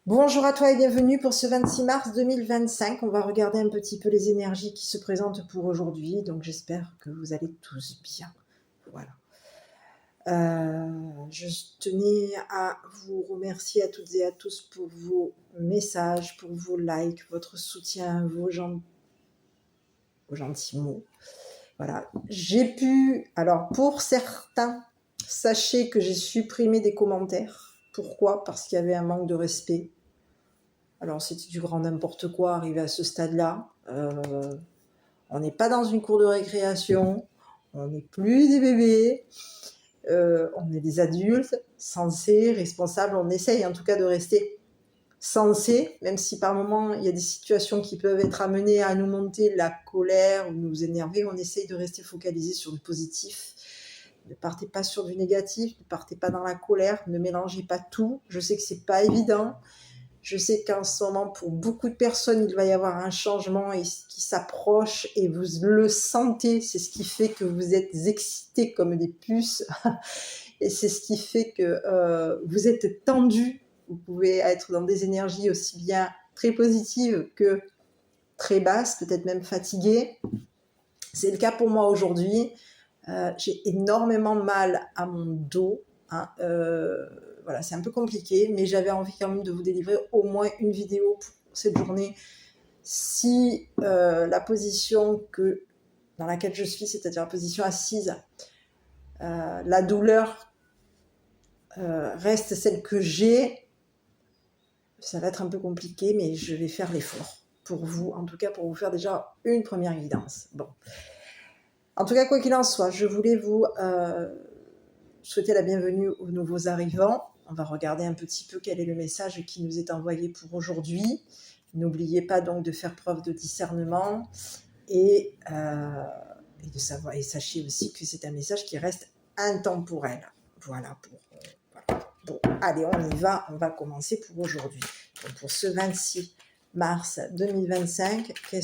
Bonjour à toi et bienvenue pour ce 26 mars 2025. On va regarder un petit peu les énergies qui se présentent pour aujourd'hui. Donc j'espère que vous allez tous bien. Voilà. Je tenais à vous remercier à toutes et à tous pour vos messages, pour vos likes, votre soutien, vos gentils mots. Voilà. Alors pour certains, sachez que j'ai supprimé des commentaires. Pourquoi? Parce qu'il y avait un manque de respect. Alors c'était du grand n'importe quoi arrivé à ce stade-là. On n'est pas dans une cour de récréation, on n'est plus des bébés, on est des adultes, sensés, responsables. On essaye en tout cas de rester sensés, même si par moments il y a des situations qui peuvent être amenées à nous monter la colère ou nous énerver. On essaye de rester focalisé sur du positif. Ne partez pas sur du négatif, ne partez pas dans la colère, ne mélangez pas tout. Je sais que c'est pas évident. Je sais qu'en ce moment, pour beaucoup de personnes, il va y avoir un changement qui s'approche et vous le sentez. C'est ce qui fait que vous êtes excités comme des puces et c'est ce qui fait que vous êtes tendus. Vous pouvez être dans des énergies aussi bien très positives que très basses, peut-être même fatiguées. C'est le cas pour moi aujourd'hui. J'ai énormément mal à mon dos. Voilà, c'est un peu compliqué, mais j'avais envie quand même de vous délivrer au moins une vidéo pour cette journée. Si la position dans laquelle je suis, c'est-à-dire la position assise, la douleur reste celle que j'ai, ça va être un peu compliqué, mais je vais faire l'effort pour vous, en tout cas pour vous faire déjà une première guidance. Bon. En tout cas, quoi qu'il en soit, je voulais vous souhaiter la bienvenue aux nouveaux arrivants. On va regarder un petit peu quel est le message qui nous est envoyé pour aujourd'hui. N'oubliez pas donc de faire preuve de discernement et de savoir. Et sachez aussi que c'est un message qui reste intemporel. Voilà. Bon, allez, on y va. On va commencer pour aujourd'hui. Donc, pour ce 26 mars 2025, quel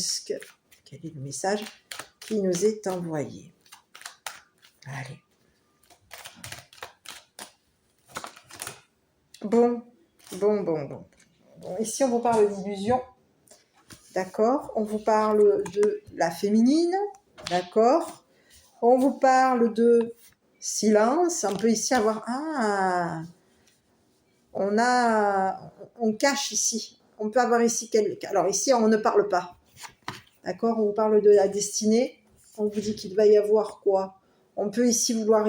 est le message qui nous est envoyé? Allez. Bon. Ici, on vous parle d'illusion, d'accord? On vous parle de la féminine, d'accord? On vous parle de silence. On peut ici avoir... on cache ici. On peut avoir ici quelqu'un. Alors ici, on ne parle pas, d'accord? On vous parle de la destinée. On vous dit qu'il va y avoir quoi? On peut ici vouloir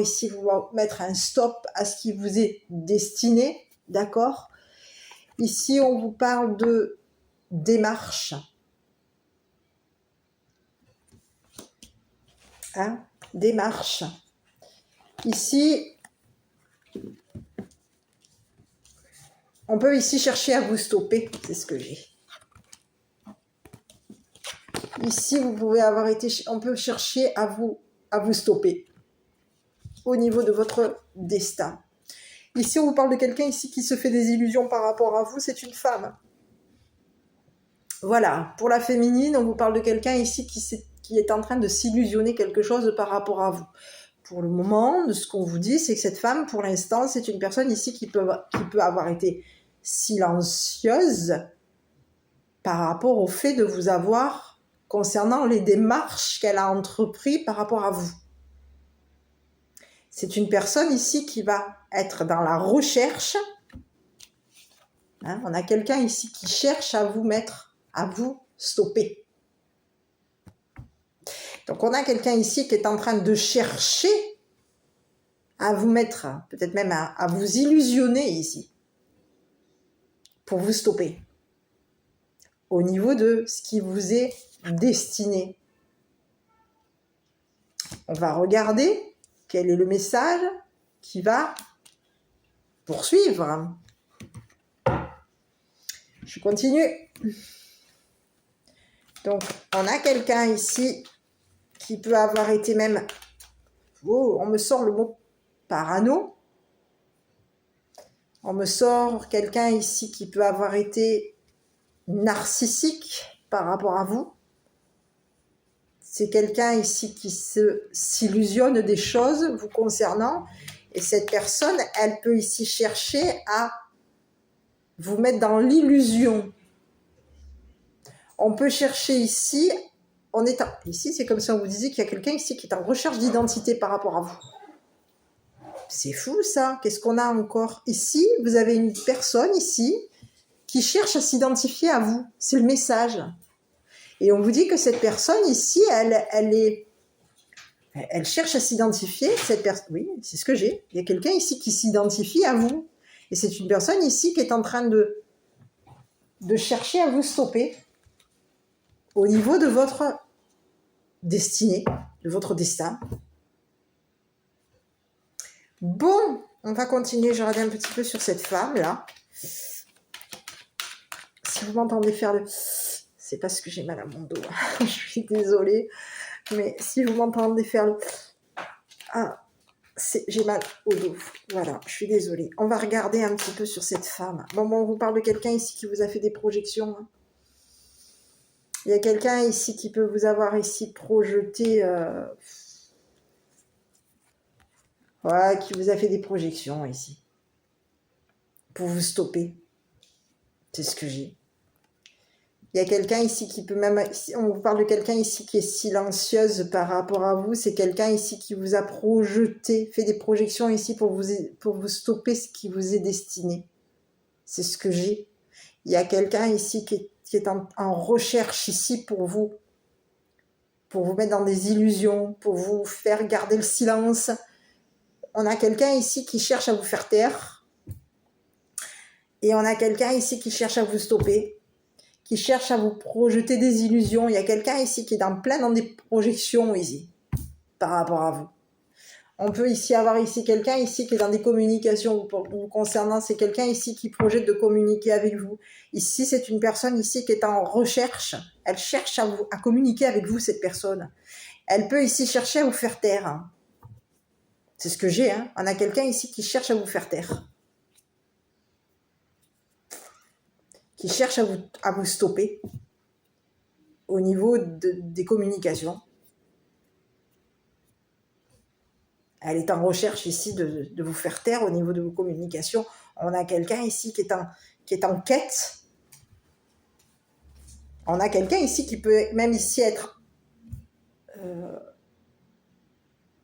mettre un stop à ce qui vous est destiné, d'accord? Ici, on vous parle de démarche. Démarche. Ici, on peut ici chercher à vous stopper. C'est ce que j'ai. Ici, on peut chercher à vous stopper au niveau de votre destin. Ici, on vous parle de quelqu'un ici qui se fait des illusions par rapport à vous. C'est une femme. Voilà. Pour la féminine, on vous parle de quelqu'un ici qui est en train de s'illusionner quelque chose par rapport à vous. Pour le moment, de ce qu'on vous dit, c'est que cette femme, pour l'instant, c'est une personne ici qui peut avoir été silencieuse par rapport au fait de vous avoir concernant les démarches qu'elle a entreprises par rapport à vous. C'est une personne ici qui va être dans la recherche. On a quelqu'un ici qui cherche à vous stopper. Donc on a quelqu'un ici qui est en train de chercher à vous mettre, peut-être même à vous illusionner ici, pour vous stopper, au niveau de ce qui vous est destiné. On va regarder quel est le message qui va poursuivre. Je continue. Donc, on a quelqu'un ici qui peut avoir été même... on me sort le mot parano. On me sort quelqu'un ici qui peut avoir été narcissique par rapport à vous. C'est quelqu'un ici qui s'illusionne des choses vous concernant. Et cette personne, elle peut ici chercher à vous mettre dans l'illusion. On peut chercher ici, ici c'est comme si on vous disait qu'il y a quelqu'un ici qui est en recherche d'identité par rapport à vous. C'est fou ça, qu'est-ce qu'on a encore? Ici, vous avez une personne ici qui cherche à s'identifier à vous, c'est le message. Et on vous dit que cette personne ici, elle cherche à s'identifier, cette personne, oui, c'est ce que j'ai. Il y a quelqu'un ici qui s'identifie à vous. Et c'est une personne ici qui est en train de chercher à vous stopper au niveau de votre destinée, de votre destin. Bon, on va continuer, je regarde un petit peu sur cette femme-là. Si vous m'entendez faire le... C'est parce que j'ai mal à mon dos. Je suis désolée. Mais si vous m'entendez faire le... Ah, j'ai mal au dos. Voilà, je suis désolée. On va regarder un petit peu sur cette femme. Bon, on vous parle de quelqu'un ici qui vous a fait des projections. Il y a quelqu'un ici qui peut vous avoir ici projeté... Voilà, qui vous a fait des projections ici. Pour vous stopper. C'est ce que j'ai. Il y a quelqu'un ici qui peut même... On vous parle de quelqu'un ici qui est silencieuse par rapport à vous. C'est quelqu'un ici qui vous a projeté, fait des projections ici pour vous stopper ce qui vous est destiné. C'est ce que j'ai. Il y a quelqu'un ici qui est en recherche ici pour vous mettre dans des illusions, pour vous faire garder le silence. On a quelqu'un ici qui cherche à vous faire taire. Et on a quelqu'un ici qui cherche à vous stopper, qui cherche à vous projeter des illusions. Il y a quelqu'un ici qui est plein dans des projections ici, par rapport à vous. On peut ici avoir ici quelqu'un ici qui est dans des communications vous concernant. C'est quelqu'un ici qui projette de communiquer avec vous. Ici, c'est une personne ici qui est en recherche. Elle cherche à communiquer avec vous, cette personne. Elle peut ici chercher à vous faire taire. C'est ce que j'ai. Hein. On a quelqu'un ici qui cherche à vous faire taire. Qui cherche à vous stopper au niveau des communications. Elle est en recherche ici de vous faire taire au niveau de vos communications. On a quelqu'un ici qui est en quête. On a quelqu'un ici qui peut même ici être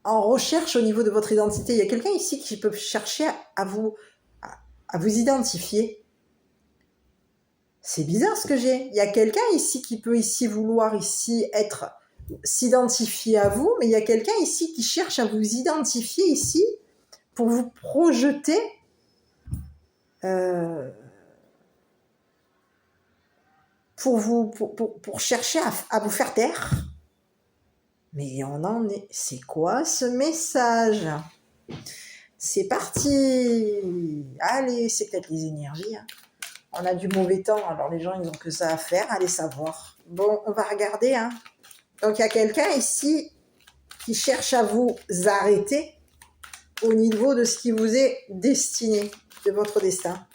en recherche au niveau de votre identité. Il y a quelqu'un ici qui peut chercher à vous identifier. C'est bizarre ce que j'ai. Il y a quelqu'un ici qui peut ici vouloir ici s'identifier à vous, mais il y a quelqu'un ici qui cherche à vous identifier ici pour vous projeter pour chercher à vous faire taire. Mais on en est... C'est quoi ce message? C'est parti. Allez, c'est peut-être les énergies. Hein. On a du mauvais temps, alors les gens, ils n'ont que ça à faire, allez savoir. Bon, on va regarder. Hein. Donc, il y a quelqu'un ici qui cherche à vous arrêter au niveau de ce qui vous est destiné, de votre destin.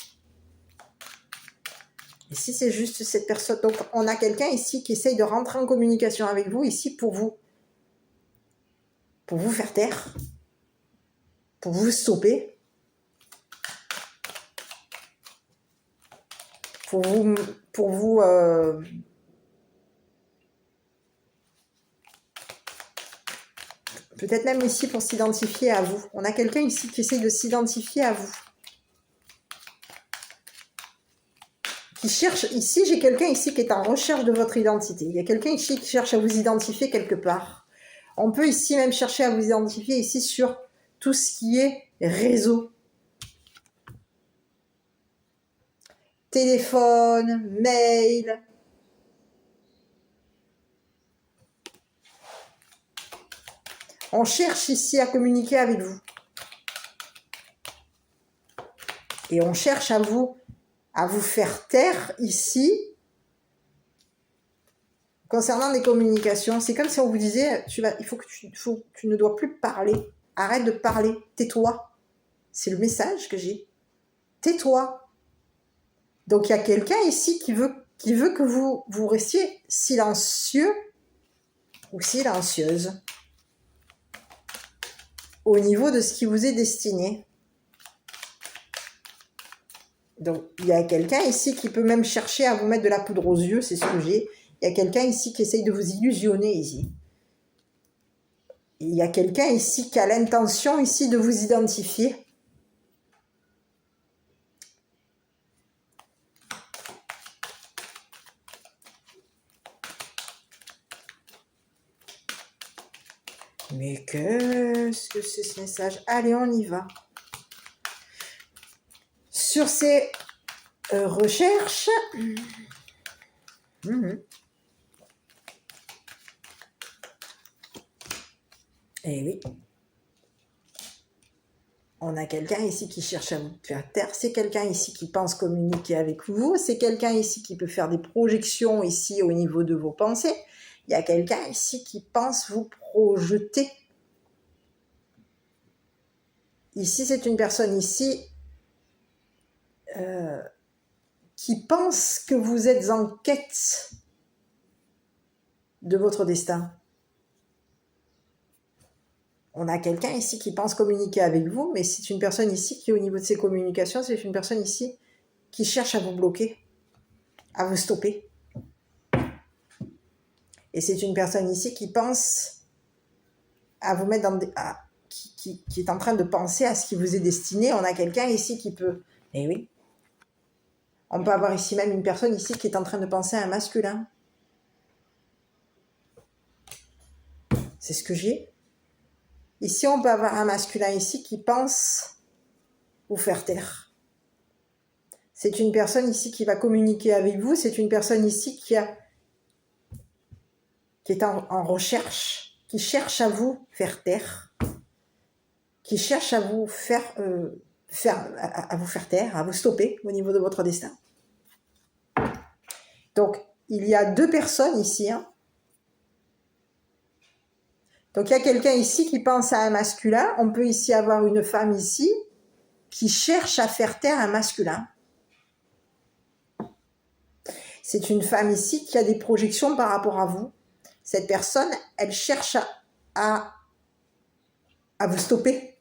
Et si c'est juste cette personne... Donc, on a quelqu'un ici qui essaye de rentrer en communication avec vous, ici, pour vous faire taire, pour vous stopper, pour vous peut-être même ici pour s'identifier à vous. On a quelqu'un ici qui essaye de s'identifier à vous. Qui cherche, ici j'ai quelqu'un ici qui est en recherche de votre identité. Il y a quelqu'un ici qui cherche à vous identifier quelque part. On peut ici même chercher à vous identifier ici sur tout ce qui est réseau. Téléphone, mail. On cherche ici à communiquer avec vous. Et on cherche à vous faire taire ici. Concernant les communications, c'est comme si on vous disait, il faut que tu ne dois plus parler. Arrête de parler, tais-toi. C'est le message que j'ai. Tais-toi. Donc il y a quelqu'un ici qui veut que vous restiez silencieux ou silencieuse au niveau de ce qui vous est destiné. Donc, il y a quelqu'un ici qui peut même chercher à vous mettre de la poudre aux yeux, c'est ce que j'ai. Il y a quelqu'un ici qui essaye de vous illusionner ici. Il y a quelqu'un ici qui a l'intention ici de vous identifier. Mais qu'est-ce que c'est ce message? Allez, on y va. Sur ces recherches, eh oui, on a quelqu'un ici qui cherche à vous faire taire, c'est quelqu'un ici qui pense communiquer avec vous, c'est quelqu'un ici qui peut faire des projections ici au niveau de vos pensées, il y a quelqu'un ici qui pense vous projeter. Ici, c'est une personne ici qui pense que vous êtes en quête de votre destin. On a quelqu'un ici qui pense communiquer avec vous, mais c'est une personne ici qui, au niveau de ses communications, c'est une personne ici qui cherche à vous bloquer, à vous stopper. Et c'est une personne ici qui pense à vous mettre dans des... qui est en train de penser à ce qui vous est destiné. On a quelqu'un ici qui peut... Eh oui. On peut avoir ici même une personne ici qui est en train de penser à un masculin. C'est ce que j'ai. Ici, on peut avoir un masculin ici qui pense vous faire taire. C'est une personne ici qui va communiquer avec vous. C'est une personne ici qui est en recherche, qui cherche à vous faire taire, qui cherche à vous à vous faire taire, à vous stopper au niveau de votre destin. Donc, il y a deux personnes ici. Donc, il y a quelqu'un ici qui pense à un masculin. On peut ici avoir une femme ici qui cherche à faire taire un masculin. C'est une femme ici qui a des projections par rapport à vous. Cette personne, elle cherche à vous stopper.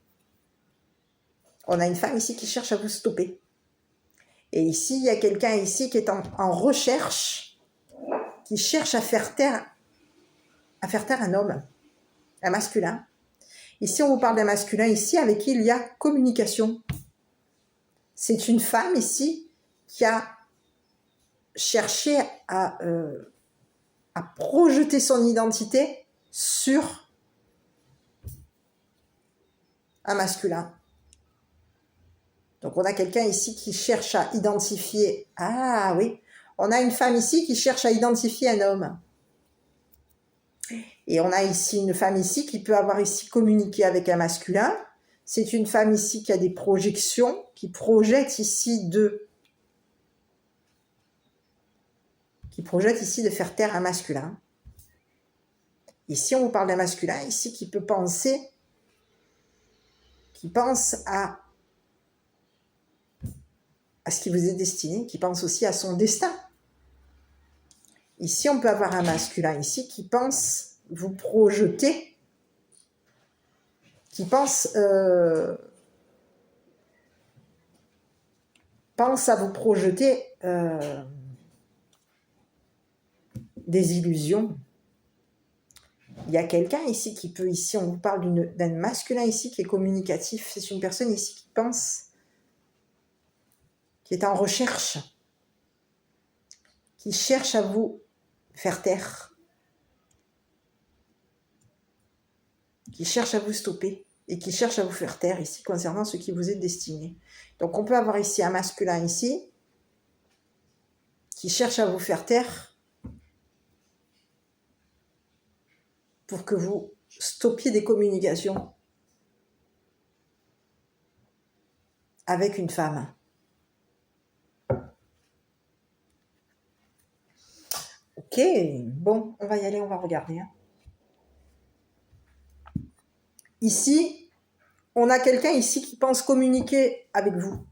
On a une femme ici qui cherche à vous stopper. Et ici, il y a quelqu'un ici qui est en recherche, qui cherche à faire taire un homme, un masculin. Ici, on vous parle d'un masculin ici avec qui il y a communication. C'est une femme ici qui a cherché à projeter son identité sur un masculin. Donc, on a quelqu'un ici qui cherche à identifier... Ah oui, on a une femme ici qui cherche à identifier un homme. Et on a ici une femme ici qui peut avoir ici communiqué avec un masculin. C'est une femme ici qui a des projections, qui projette ici de faire taire un masculin. Ici, on vous parle d'un masculin ici qui peut penser, qui pense à ce qui vous est destiné, qui pense aussi à son destin. Ici, on peut avoir un masculin ici qui pense vous projeter, qui pense à vous projeter des illusions. Il y a quelqu'un ici qui peut, ici, on vous parle d'un masculin ici qui est communicatif. C'est une personne ici qui pense, qui est en recherche, qui cherche à vous faire taire, qui cherche à vous stopper et qui cherche à vous faire taire ici concernant ce qui vous est destiné. Donc on peut avoir ici un masculin ici qui cherche à vous faire taire pour que vous stoppiez des communications avec une femme. Ok, bon, on va y aller, on va regarder. Ici, on a quelqu'un ici qui pense communiquer avec vous.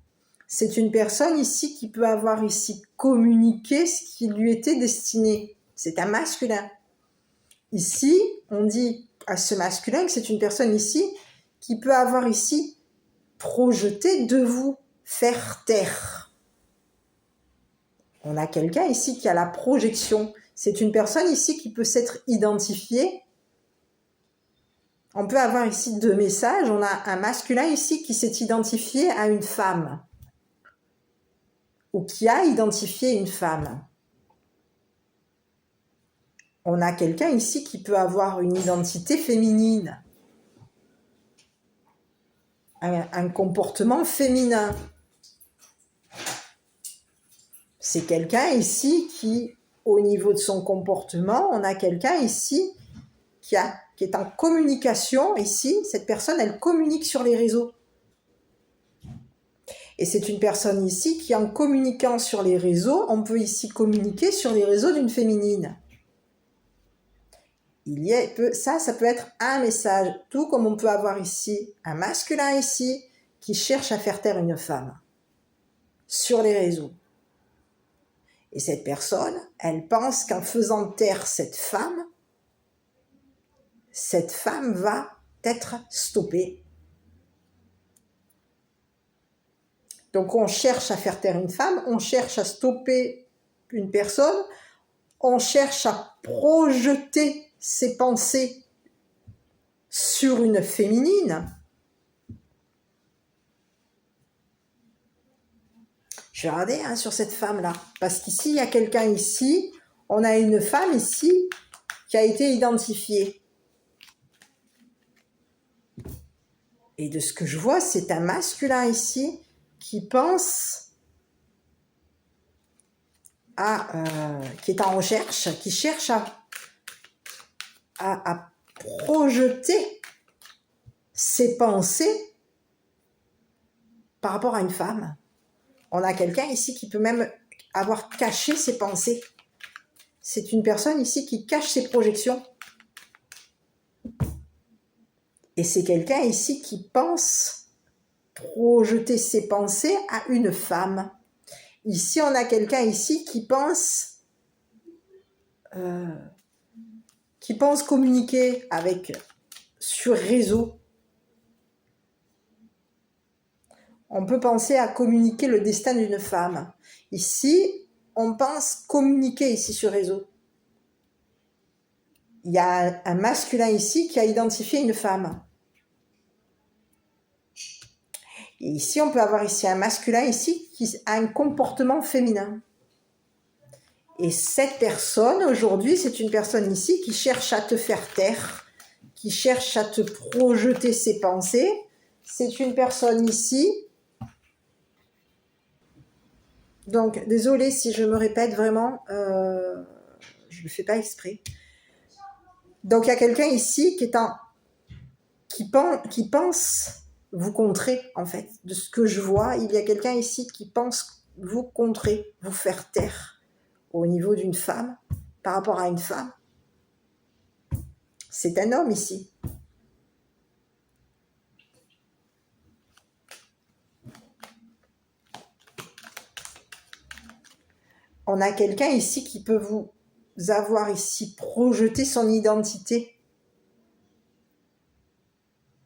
C'est une personne ici qui peut avoir ici communiqué ce qui lui était destiné. C'est un masculin. Ici, on dit à ce masculin que c'est une personne ici qui peut avoir ici projeté de vous faire taire. On a quelqu'un ici qui a la projection. C'est une personne ici qui peut s'être identifiée. On peut avoir ici 2 messages. On a un masculin ici qui s'est identifié à une femme. Ou qui a identifié une femme. On a quelqu'un ici qui peut avoir une identité féminine. Un comportement féminin. C'est quelqu'un ici qui, au niveau de son comportement, on a quelqu'un ici qui est en communication. Ici, cette personne, elle communique sur les réseaux. Et c'est une personne ici qui, en communiquant sur les réseaux, on peut ici communiquer sur les réseaux d'une féminine. Ça peut être un message, tout comme on peut avoir ici un masculin ici qui cherche à faire taire une femme sur les réseaux. Et cette personne, elle pense qu'en faisant taire cette femme va être stoppée. Donc on cherche à faire taire une femme, on cherche à stopper une personne, on cherche à projeter ses pensées sur une féminine. Je vais regarder sur cette femme-là. Parce qu'ici, il y a quelqu'un ici. On a une femme ici qui a été identifiée. Et de ce que je vois, c'est un masculin ici qui pense qui est en recherche, qui cherche à projeter ses pensées par rapport à une femme. On a quelqu'un ici qui peut même avoir caché ses pensées. C'est une personne ici qui cache ses projections. Et c'est quelqu'un ici qui pense projeter ses pensées à une femme. Ici, on a quelqu'un ici qui pense communiquer sur réseau. On peut penser à communiquer le destin d'une femme. Ici, on pense communiquer ici sur réseau. Il y a un masculin ici qui a identifié une femme. Et ici, on peut avoir ici un masculin ici qui a un comportement féminin. Et cette personne, aujourd'hui, c'est une personne ici qui cherche à te faire taire, qui cherche à te projeter ses pensées. C'est une personne ici. Donc, désolée si je me répète vraiment, je ne le fais pas exprès. Donc, il y a quelqu'un ici qui pense vous contrer, en fait. De ce que je vois, il y a quelqu'un ici qui pense vous contrer, vous faire taire au niveau d'une femme, par rapport à une femme. C'est un homme ici. On a quelqu'un ici qui peut vous avoir ici projeté son identité.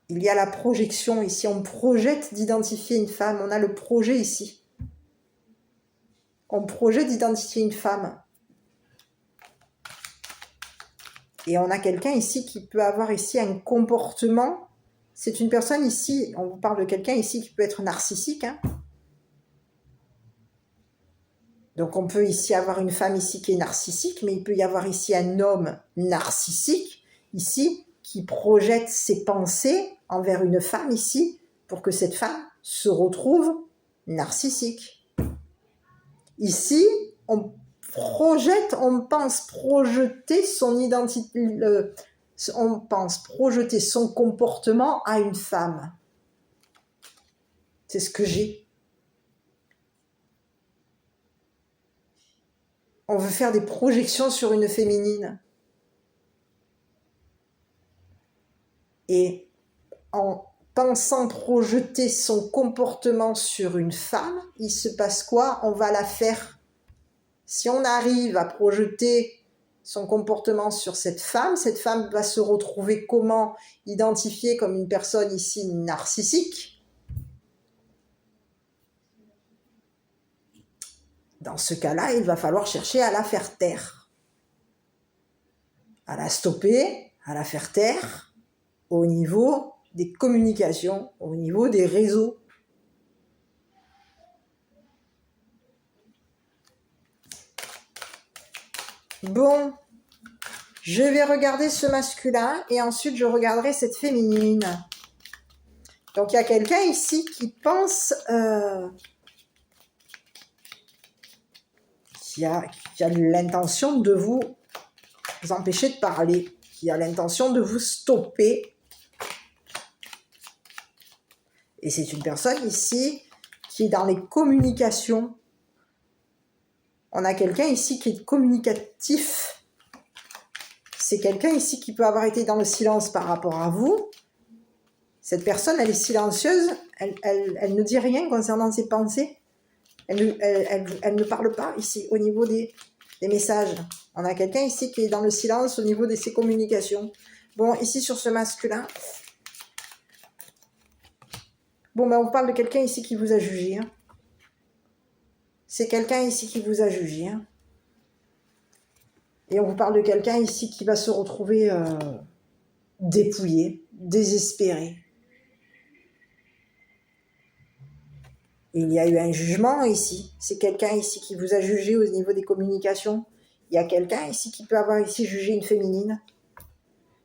Il y a la projection ici, on projette d'identifier une femme, on a le projet ici. On projette d'identifier une femme. Et on a quelqu'un ici qui peut avoir ici un comportement. C'est une personne ici, on vous parle de quelqu'un ici qui peut être narcissique. Donc on peut ici avoir une femme ici qui est narcissique, mais il peut y avoir ici un homme narcissique ici qui projette ses pensées envers une femme ici pour que cette femme se retrouve narcissique. Ici, on pense projeter son identité, on pense projeter son comportement à une femme. C'est ce que j'ai. On veut faire des projections sur une féminine. Et en pensant projeter son comportement sur une femme, il se passe quoi? On va la faire. Si on arrive à projeter son comportement sur cette femme va se retrouver comment? Identifiée comme une personne ici narcissique. Dans ce cas-là, il va falloir chercher à la faire taire, à la stopper, à la faire taire au niveau des communications, au niveau des réseaux. Bon, je vais regarder ce masculin et ensuite je regarderai cette féminine. Donc il y a quelqu'un ici qui pense, qui a l'intention de vous empêcher de parler, qui a l'intention de vous stopper. Et c'est une personne ici qui est dans les communications. On a quelqu'un ici qui est communicatif. C'est quelqu'un ici qui peut avoir été dans le silence par rapport à vous. Cette personne, elle est silencieuse, elle ne dit rien concernant ses pensées. Elle ne parle pas ici au niveau des messages. On a quelqu'un ici qui est dans le silence au niveau de ses communications. Bon, ici sur ce masculin, bon, ben on parle de quelqu'un ici qui vous a jugé. Hein. C'est quelqu'un ici qui vous a jugé. Hein. Et on vous parle de quelqu'un ici qui va se retrouver dépouillé, désespéré. Il y a eu un jugement ici. C'est quelqu'un ici qui vous a jugé au niveau des communications. Il y a quelqu'un ici qui peut avoir ici jugé une féminine.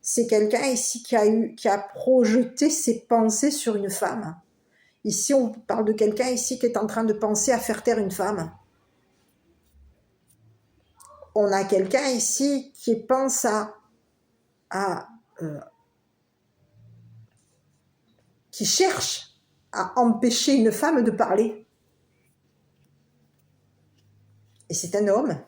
C'est quelqu'un ici qui a projeté ses pensées sur une femme. Ici, on parle de quelqu'un ici qui est en train de penser à faire taire une femme. On a quelqu'un ici qui pense qui cherche à empêcher une femme de parler. Et c'est un homme.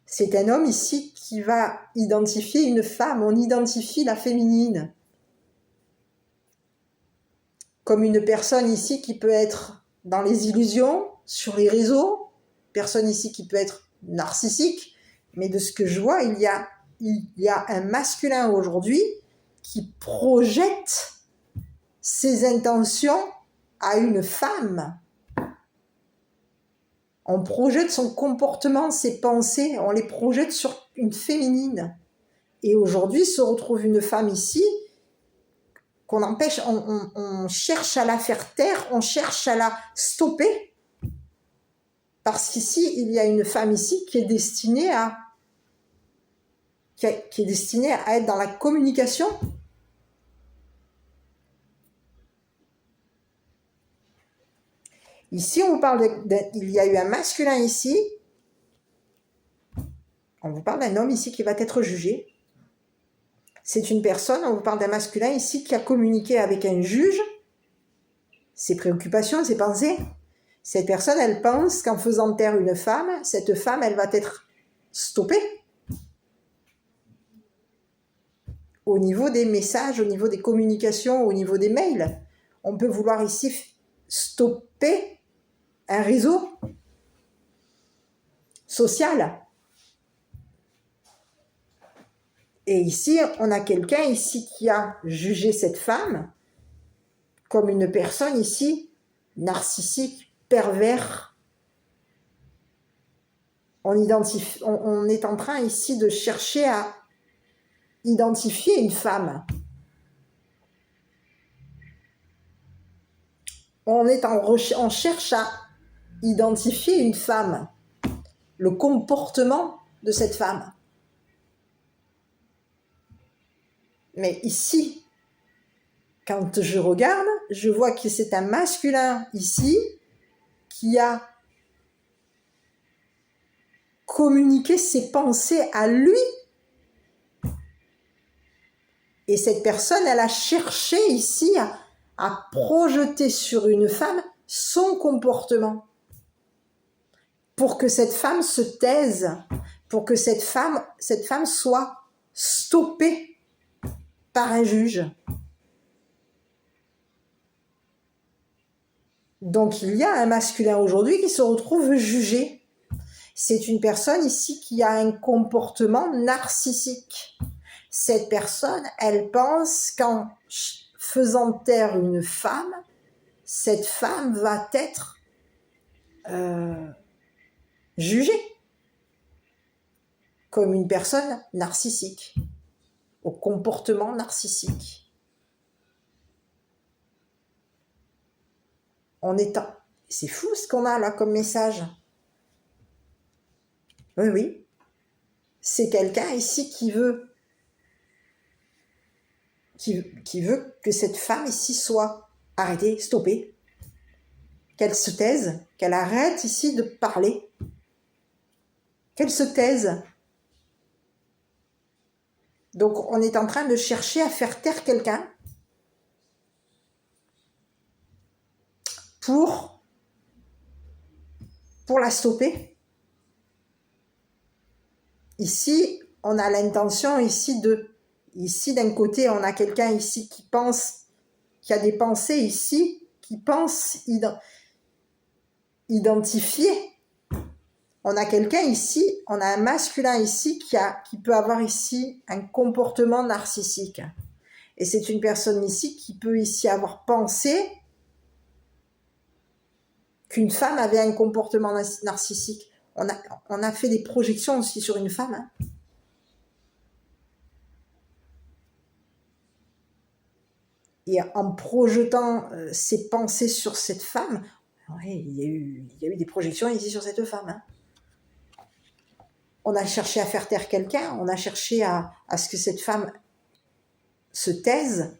C'est un homme ici qui va identifier une femme. On identifie la féminine comme une personne ici qui peut être dans les illusions, sur les réseaux, personne ici qui peut être narcissique, mais de ce que je vois, il y a un masculin aujourd'hui qui projette ses intentions à une femme. On projette son comportement, ses pensées, on les projette sur une féminine. Et aujourd'hui se retrouve une femme ici qu'on empêche, on cherche à la faire taire, on cherche à la stopper. Parce qu'ici, il y a une femme ici qui est destinée à être dans la communication. Ici, on vous parle il y a eu un masculin ici. On vous parle d'un homme ici qui va être jugé. C'est une personne, on vous parle d'un masculin ici qui a communiqué avec un juge. Ses préoccupations, ses pensées. Cette personne, elle pense qu'en faisant taire une femme, cette femme, elle va être stoppée. Au niveau des messages, au niveau des communications, au niveau des mails. On peut vouloir ici stopper un réseau social. Et ici, on a quelqu'un ici qui a jugé cette femme comme une personne ici narcissique, pervers. On est en train ici de chercher à identifier une femme. On cherche à identifier une femme, le comportement de cette femme. Mais ici, quand je regarde, je vois que c'est un masculin ici qui a communiqué ses pensées à lui. Et cette personne, elle a cherché ici à projeter sur une femme son comportement. Pour que cette femme se taise, pour que cette femme soit stoppée par un juge. Donc il y a un masculin aujourd'hui qui se retrouve jugé. C'est une personne ici qui a un comportement narcissique. Cette personne, elle pense qu'en faisant taire une femme, cette femme va être jugée comme une personne narcissique, au comportement narcissique. C'est fou ce qu'on a là comme message. Oui, oui. C'est quelqu'un ici qui veut que cette femme ici soit arrêtée, stoppée, qu'elle se taise, qu'elle arrête ici de parler, qu'elle se taise. Donc on est en train de chercher à faire taire quelqu'un pour la stopper. Ici, on a l'intention ici d'un côté, on a quelqu'un ici qui pense, qui a des pensées ici, qui pense identifier. On a quelqu'un ici, on a un masculin ici qui peut avoir ici un comportement narcissique. Et c'est une personne ici qui peut ici avoir pensé qu'une femme avait un comportement narcissique. On a fait des projections aussi sur une femme. Hein. Et en projetant ses pensées sur cette femme, ouais, il y a eu des projections ici sur cette femme. Hein. On a cherché à faire taire quelqu'un, on a cherché à ce que cette femme se taise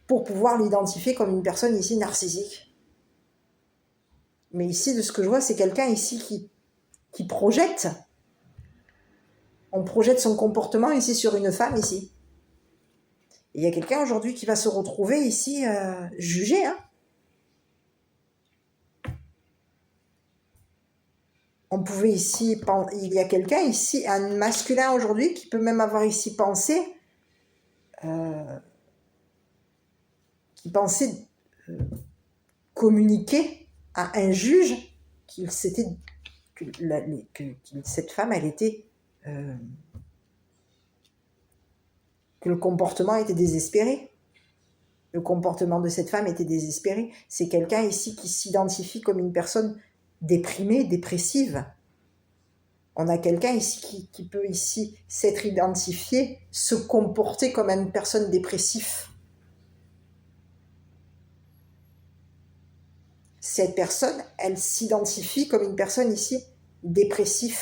pour pouvoir l'identifier comme une personne ici narcissique. Mais ici, de ce que je vois, c'est quelqu'un ici qui projette. On projette son comportement ici sur une femme ici. Et il y a quelqu'un aujourd'hui qui va se retrouver ici jugé. Hein. On pouvait ici, il y a quelqu'un ici, un masculin aujourd'hui qui peut même avoir ici pensé, qui pensait communiquer à un juge que cette femme, elle était, que le comportement était désespéré. Le comportement de cette femme était désespéré. C'est quelqu'un ici qui s'identifie comme une personne déprimée, dépressive. On a quelqu'un ici qui peut ici s'être identifié, se comporter comme une personne dépressive. Cette personne, elle s'identifie comme une personne ici dépressive.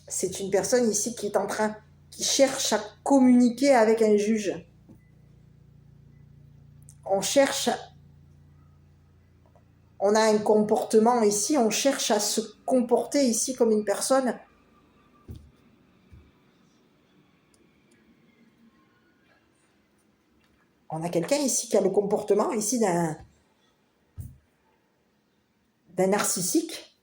C'est une personne ici qui cherche à communiquer avec un juge. On a un comportement ici, on cherche à se comporter ici comme une personne on a quelqu'un ici qui a le comportement ici d'un narcissique.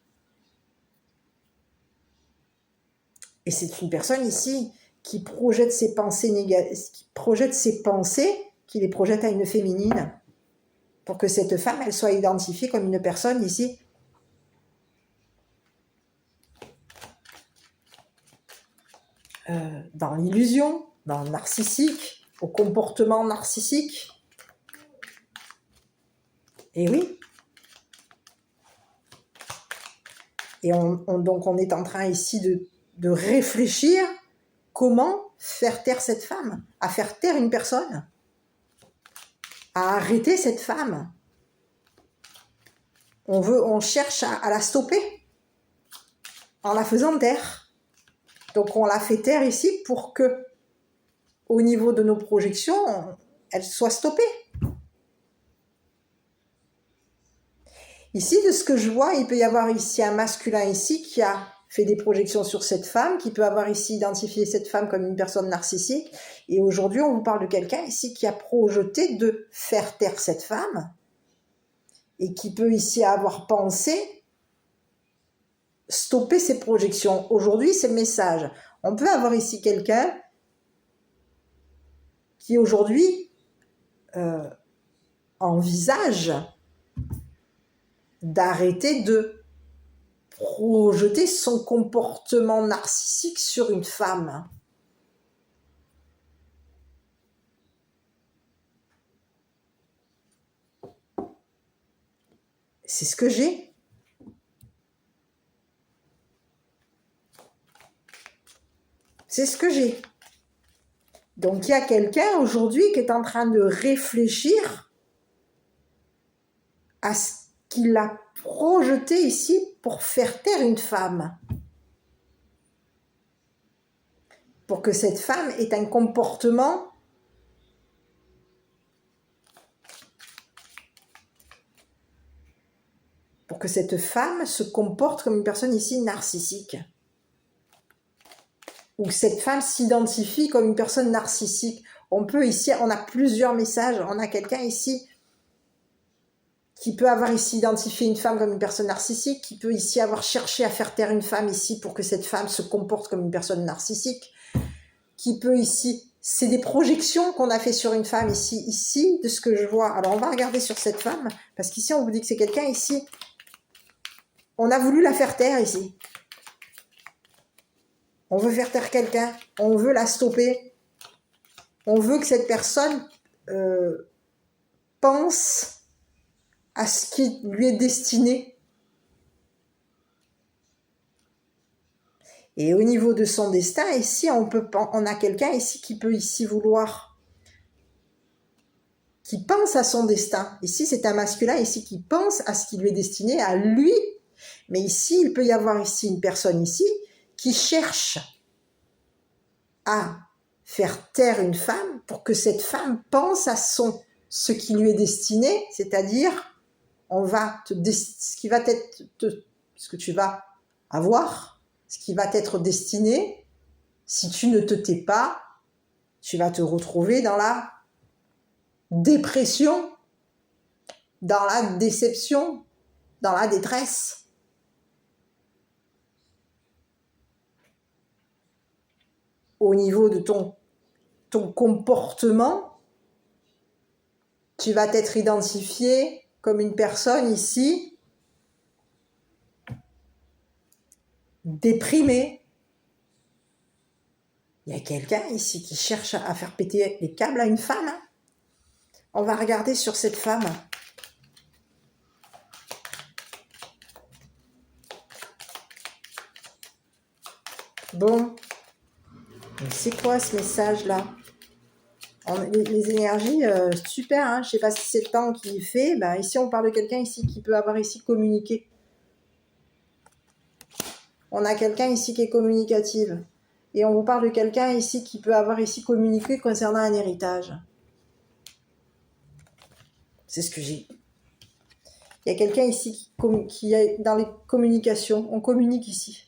Et c'est une personne ici qui projette ses pensées négatives, qui les projette à une féminine, pour que cette femme, elle soit identifiée comme une personne ici dans l'illusion, dans le narcissique, au comportement narcissique. Et oui. Et donc on est en train ici de réfléchir comment faire taire cette femme, à faire taire une personne, à arrêter cette femme. On cherche à la stopper en la faisant taire. Donc on la fait taire ici pour que, au niveau de nos projections, elle soit stoppée. Ici, de ce que je vois, il peut y avoir ici un masculin ici qui a fait des projections sur cette femme, qui peut avoir ici identifié cette femme comme une personne narcissique. Et aujourd'hui, on vous parle de quelqu'un ici qui a projeté de faire taire cette femme et qui peut ici avoir pensé stopper ses projections. Aujourd'hui, c'est le message. On peut avoir ici quelqu'un qui aujourd'hui envisage d'arrêter de projeter son comportement narcissique sur une femme. C'est ce que j'ai. C'est ce que j'ai. Donc il y a quelqu'un aujourd'hui qui est en train de réfléchir à ce qu'il a projeté ici pour faire taire une femme. Pour que cette femme ait un comportement pour que cette femme se comporte comme une personne ici narcissique. Ou que cette femme s'identifie comme une personne narcissique. On peut ici, on a plusieurs messages. On a quelqu'un ici qui peut avoir ici identifié une femme comme une personne narcissique, qui peut ici avoir cherché à faire taire une femme ici pour que cette femme se comporte comme une personne narcissique, qui peut ici, c'est des projections qu'on a fait sur une femme ici, de ce que je vois. Alors on va regarder sur cette femme, parce qu'ici on vous dit que c'est quelqu'un ici, on a voulu la faire taire ici. On veut faire taire quelqu'un, on veut la stopper, on veut que cette personne pense à ce qui lui est destiné. Et au niveau de son destin, ici, on a quelqu'un ici qui peut ici vouloir, qui pense à son destin. Ici, c'est un masculin ici qui pense à ce qui lui est destiné, à lui. Mais ici, il peut y avoir ici une personne ici qui cherche à faire taire une femme pour que cette femme pense à ce qui lui est destiné, c'est-à-dire ce que tu vas avoir, ce qui va t'être destiné. Si tu ne te tais pas, tu vas te retrouver dans la dépression, dans la déception, dans la détresse. Au niveau de ton comportement, tu vas t'être identifié comme une personne ici déprimée. Il y a quelqu'un ici qui cherche à faire péter les câbles à une femme. On va regarder sur cette femme. Bon, c'est quoi ce message-là? Les énergies, super, hein, je ne sais pas si c'est le temps qui fait. Ben, ici, on parle de quelqu'un ici qui peut avoir ici communiqué. On a quelqu'un ici qui est communicative. Et on vous parle de quelqu'un ici qui peut avoir ici communiqué concernant un héritage. C'est ce que j'ai. Il y a quelqu'un ici qui est dans les communications. On communique ici.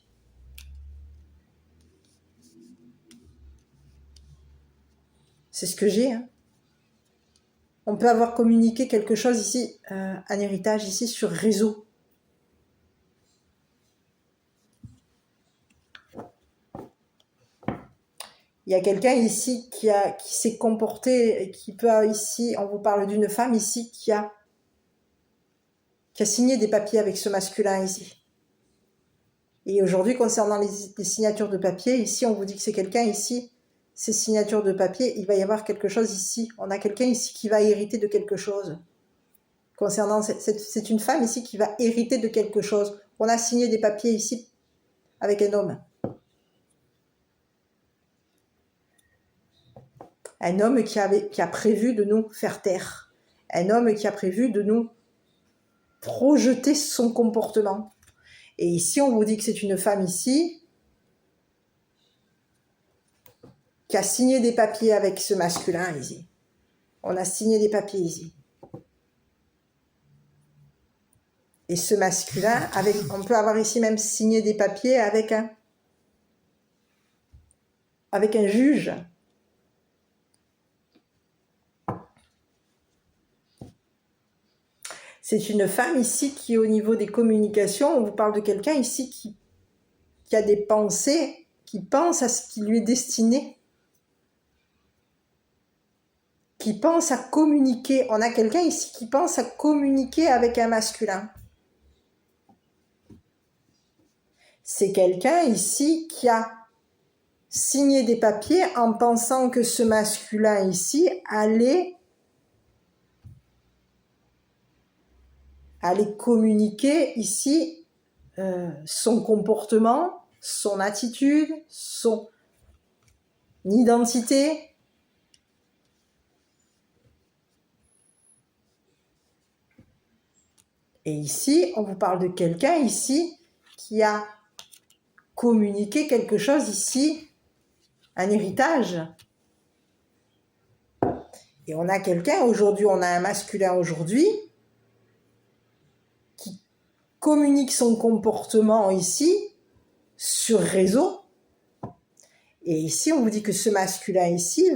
C'est ce que j'ai. Hein. On peut avoir communiqué quelque chose ici, un héritage ici sur réseau. Il y a quelqu'un ici qui s'est comporté, qui peut ici, on vous parle d'une femme ici qui a signé des papiers avec ce masculin ici. Et aujourd'hui, concernant les signatures de papier, ici, on vous dit que c'est quelqu'un ici, ces signatures de papier, il va y avoir quelque chose ici. On a quelqu'un ici qui va hériter de quelque chose. Concernant, c'est une femme ici qui va hériter de quelque chose. On a signé des papiers ici avec un homme. Un homme qui a prévu de nous faire taire. Un homme qui a prévu de nous projeter son comportement. Et ici, on vous dit que c'est une femme ici qui a signé des papiers avec ce masculin ici. On a signé des papiers ici. Et ce masculin, on peut avoir ici même signé des papiers avec un juge. C'est une femme ici qui, au niveau des communications, on vous parle de quelqu'un ici qui a des pensées, qui pense à ce qui lui est destiné, qui pense à communiquer. On a quelqu'un ici qui pense à communiquer avec un masculin. C'est quelqu'un ici qui a signé des papiers en pensant que ce masculin ici allait aller communiquer ici son comportement, son attitude, son identité. Et ici, on vous parle de quelqu'un ici qui a communiqué quelque chose ici, un héritage. Et on a quelqu'un aujourd'hui, on a un masculin aujourd'hui qui communique son comportement ici sur réseau. Et ici, on vous dit que ce masculin ici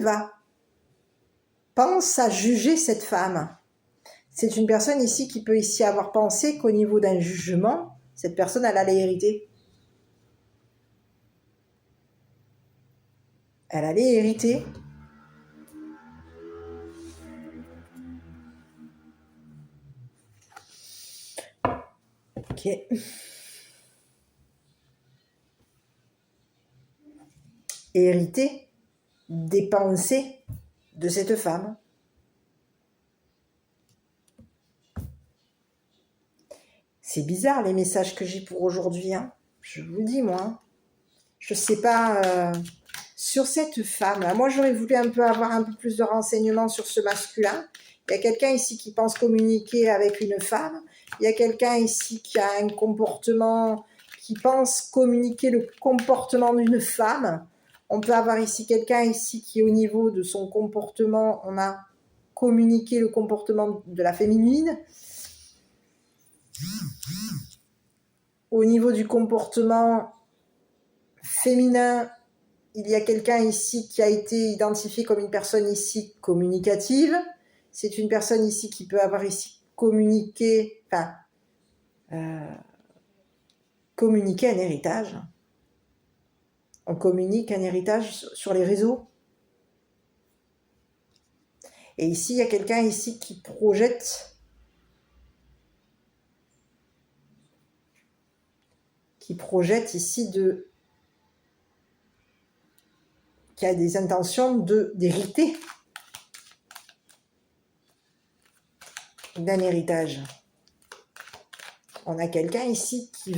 pense à juger cette femme. C'est une personne ici qui peut ici avoir pensé qu'au niveau d'un jugement, cette personne, elle allait hériter. Elle allait hériter. Ok. Hériter des pensées de cette femme. C'est bizarre les messages que j'ai pour aujourd'hui, hein. Je vous le dis, moi. Je sais pas, sur cette femme. Moi, j'aurais voulu un peu avoir un peu plus de renseignements sur ce masculin. Il y a quelqu'un ici qui pense communiquer avec une femme. Il y a quelqu'un ici qui a un comportement, qui pense communiquer le comportement d'une femme. On peut avoir ici quelqu'un ici qui, au niveau de son comportement, on a communiqué le comportement de la féminine. Au niveau du comportement féminin, il y a quelqu'un ici qui a été identifié comme une personne ici communicative. C'est une personne ici qui peut avoir ici communiqué un héritage. On communique un héritage sur les réseaux. Et ici, il y a quelqu'un ici qui projette ici qui a des intentions d'hériter d'un héritage. On a quelqu'un ici qui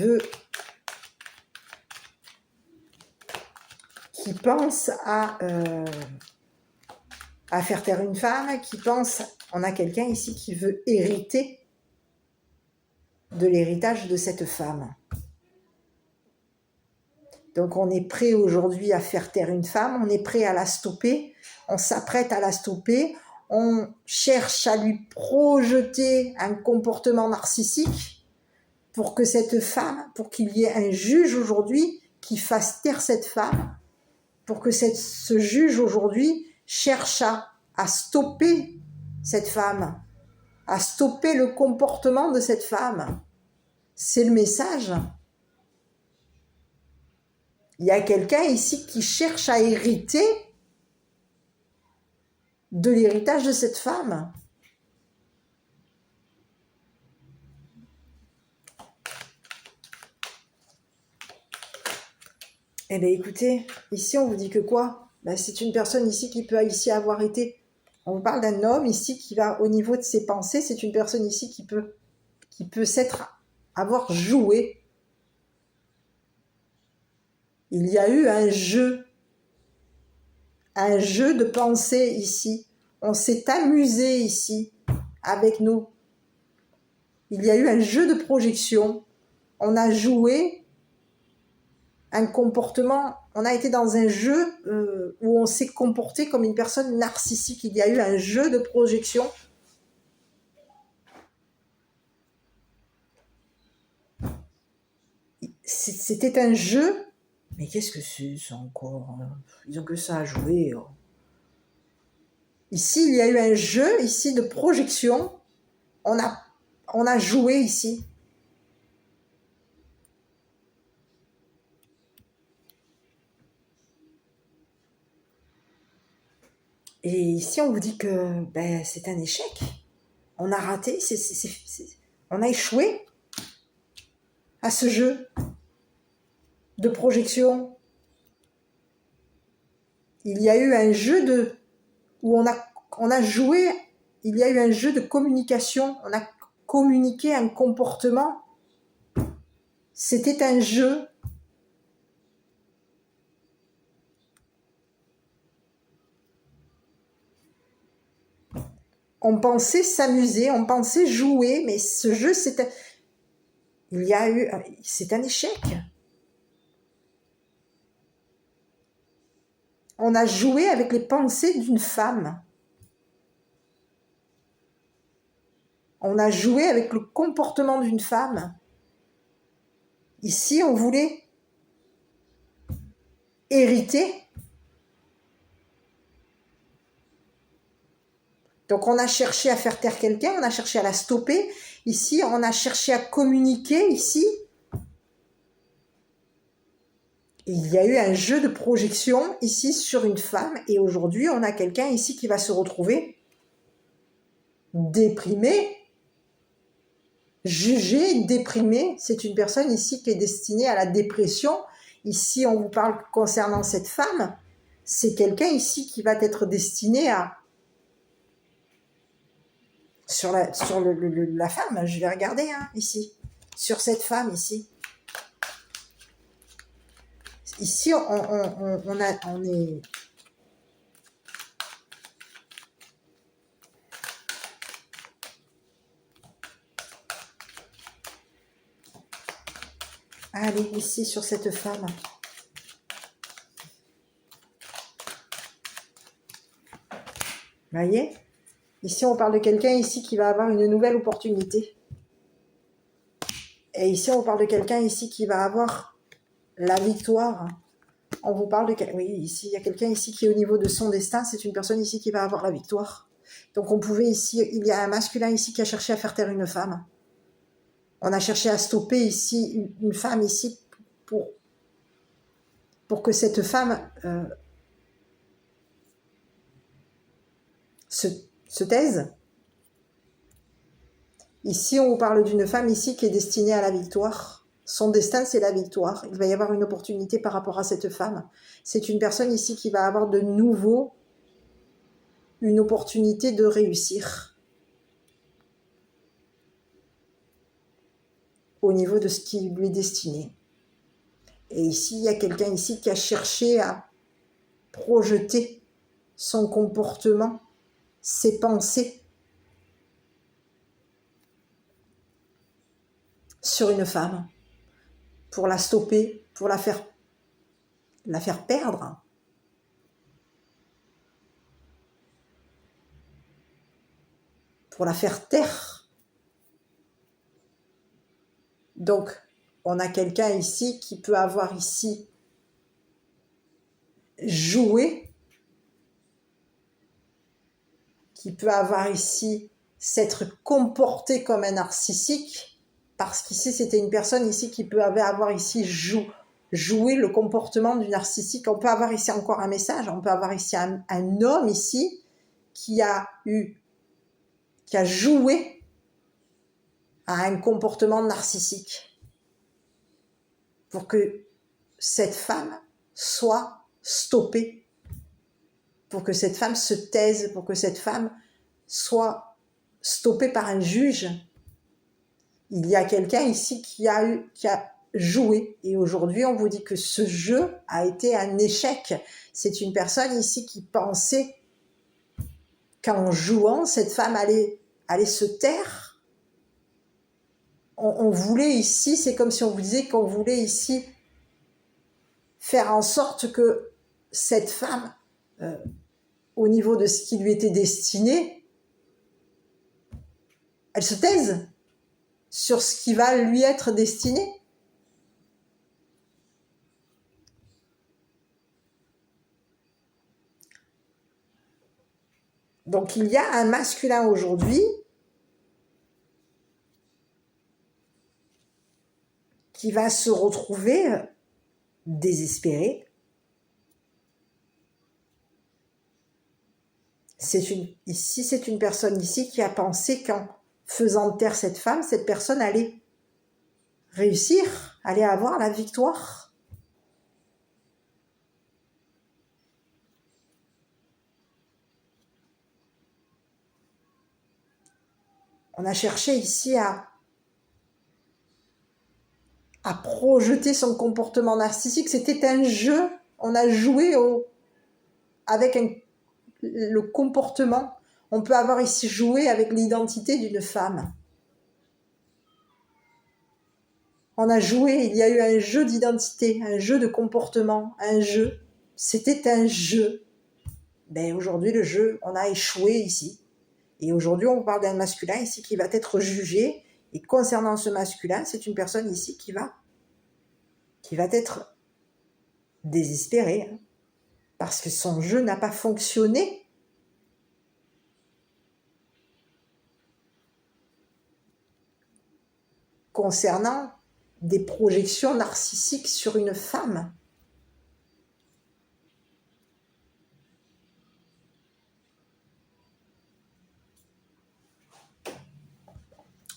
pense à faire taire une femme, on a quelqu'un ici qui veut hériter de l'héritage de cette femme. Donc on est prêt aujourd'hui à faire taire une femme, on est prêt à la stopper, on s'apprête à la stopper, on cherche à lui projeter un comportement narcissique pour que cette femme, pour qu'il y ait un juge aujourd'hui qui fasse taire cette femme, pour que ce juge aujourd'hui cherche à stopper cette femme, à stopper le comportement de cette femme. C'est le message. Il y a quelqu'un ici qui cherche à hériter de l'héritage de cette femme. Eh bien écoutez, ici on vous dit que quoi ? C'est une personne ici qui peut ici avoir été... On vous parle d'un homme ici qui va au niveau de ses pensées, c'est une personne ici qui peut avoir joué. Il y a eu un jeu de pensée ici. On s'est amusé ici avec nous. Il y a eu un jeu de projection. On a joué un comportement, on a été dans un jeu où on s'est comporté comme une personne narcissique. Il y a eu un jeu de projection. C'était un jeu, mais qu'est-ce que c'est ça encore ? Ils ont que ça à jouer. Ici, il y a eu un jeu ici de projection. On a joué ici. Et ici, on vous dit que c'est un échec. On a raté, on a échoué à ce jeu de projection. Il y a eu un jeu où on a joué, il y a eu un jeu de communication. On a communiqué un comportement. C'était un jeu. On pensait s'amuser, on pensait jouer, mais ce jeu, c'est un échec. On a joué avec les pensées d'une femme. On a joué avec le comportement d'une femme. Ici, on voulait hériter. Donc, on a cherché à faire taire quelqu'un, on a cherché à la stopper. Ici, on a cherché à communiquer. Ici, il y a eu un jeu de projection ici sur une femme. Et aujourd'hui, on a quelqu'un ici qui va se retrouver déprimé, jugé, déprimé. C'est une personne ici qui est destinée à la dépression. Ici, on vous parle concernant cette femme. C'est quelqu'un ici qui va être destiné à... Sur la femme, je vais regarder ici. Sur cette femme ici. Ici, on est... Allez, ici, sur cette femme. Vous voyez ? Ici, on parle de quelqu'un ici qui va avoir une nouvelle opportunité. Et ici, on parle de quelqu'un ici qui va avoir la victoire. On vous parle de... Oui, ici, il y a quelqu'un ici qui est au niveau de son destin. C'est une personne ici qui va avoir la victoire. Donc, on pouvait ici... Il y a un masculin ici qui a cherché à faire taire une femme. On a cherché à stopper ici une femme ici pour que cette femme se taise. Ici, on vous parle d'une femme ici qui est destinée à la victoire. Son destin, c'est la victoire. Il va y avoir une opportunité par rapport à cette femme. C'est une personne ici qui va avoir de nouveau une opportunité de réussir au niveau de ce qui lui est destiné. Et ici, il y a quelqu'un ici qui a cherché à projeter son comportement, ses pensées sur une femme pour la stopper, pour la faire perdre. Pour la faire taire. Donc, on a quelqu'un ici qui peut avoir ici joué, qui peut avoir ici s'être comporté comme un narcissique, parce qu'ici, c'était une personne ici qui peut avoir ici joué le comportement du narcissique. On peut avoir ici encore un message, on peut avoir ici un homme ici qui a joué à un comportement narcissique pour que cette femme soit stoppée, pour que cette femme se taise, pour que cette femme soit stoppée par un juge. Il y a quelqu'un ici qui a joué, et aujourd'hui on vous dit que ce jeu a été un échec. C'est une personne ici qui pensait qu'en jouant, cette femme allait se taire. On voulait ici, c'est comme si on vous disait qu'on voulait ici faire en sorte que cette femme, au niveau de ce qui lui était destiné, elle se taise sur ce qui va lui être destiné. Donc il y a un masculin aujourd'hui qui va se retrouver désespéré. Ici, c'est une personne ici qui a pensé qu'en faisant taire cette femme, cette personne allait réussir, allait avoir la victoire. On a cherché ici à projeter son comportement narcissique. C'était un jeu. On a joué avec le comportement. On peut avoir ici joué avec l'identité d'une femme. On a joué, il y a eu un jeu d'identité, un jeu de comportement, un jeu. C'était un jeu. Ben aujourd'hui, le jeu, on a échoué ici. Et aujourd'hui, on parle d'un masculin ici qui va être jugé. Et concernant ce masculin, c'est une personne ici qui va être désespérée. Hein, parce que son jeu n'a pas fonctionné. Concernant des projections narcissiques sur une femme.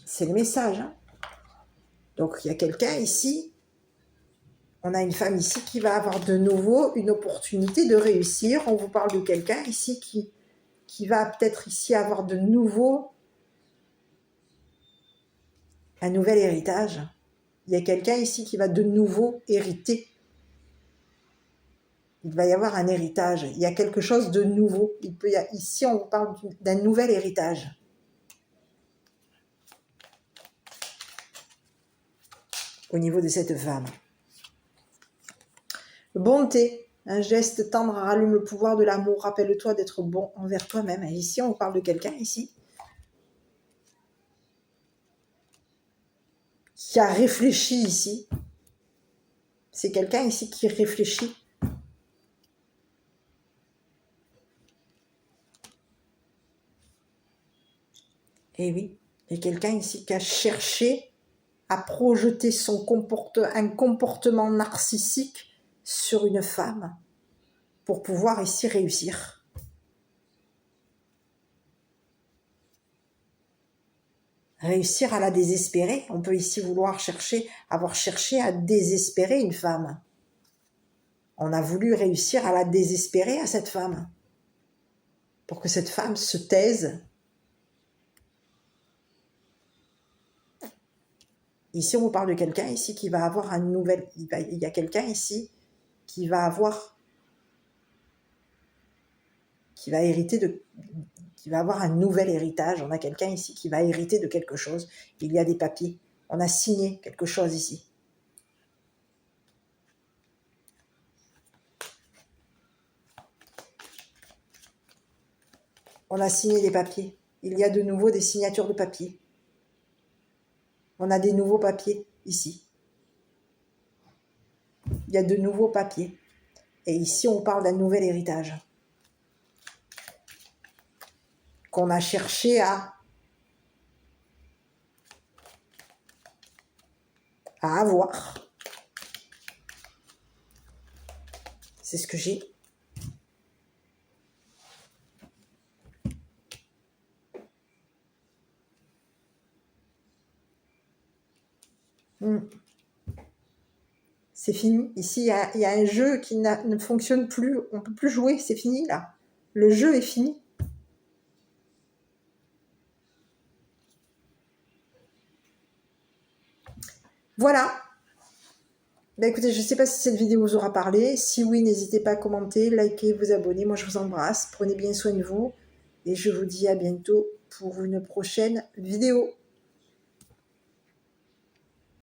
C'est le message. Hein. Donc, il y a quelqu'un ici, on a une femme ici qui va avoir de nouveau une opportunité de réussir. On vous parle de quelqu'un ici qui va peut-être ici avoir de nouveau un nouvel héritage. Il y a quelqu'un ici qui va de nouveau hériter. Il va y avoir un héritage. Il y a quelque chose de nouveau. Ici, on vous parle d'un nouvel héritage. Au niveau de cette femme. Bonté, un geste tendre rallume le pouvoir de l'amour. Rappelle-toi d'être bon envers toi-même. Et ici, on parle de quelqu'un ici qui a réfléchi ici. C'est quelqu'un ici qui réfléchit. Et oui, il y a quelqu'un ici qui a cherché à projeter un comportement narcissique sur une femme pour pouvoir ici réussir. Réussir à la désespérer. On peut ici avoir cherché à désespérer une femme. On a voulu réussir à la désespérer à cette femme pour que cette femme se taise. Ici, on vous parle de quelqu'un ici qui va avoir un nouvel... Il y a quelqu'un ici qui va avoir... qui va avoir un nouvel héritage. On a quelqu'un ici qui va hériter de quelque chose. Il y a des papiers. On a signé quelque chose ici. On a signé des papiers. Il y a de nouveau des signatures de papier. On a des nouveaux papiers ici. Il y a de nouveaux papiers. Et ici, on parle d'un nouvel héritage. Qu'on a cherché à avoir. C'est ce que j'ai. C'est fini. Ici, il y a un jeu qui ne fonctionne plus. On ne peut plus jouer. C'est fini, là. Le jeu est fini. Voilà. Ben écoutez, je ne sais pas si cette vidéo vous aura parlé. Si oui, n'hésitez pas à commenter, liker, vous abonner. Moi, je vous embrasse. Prenez bien soin de vous. Et je vous dis à bientôt pour une prochaine vidéo.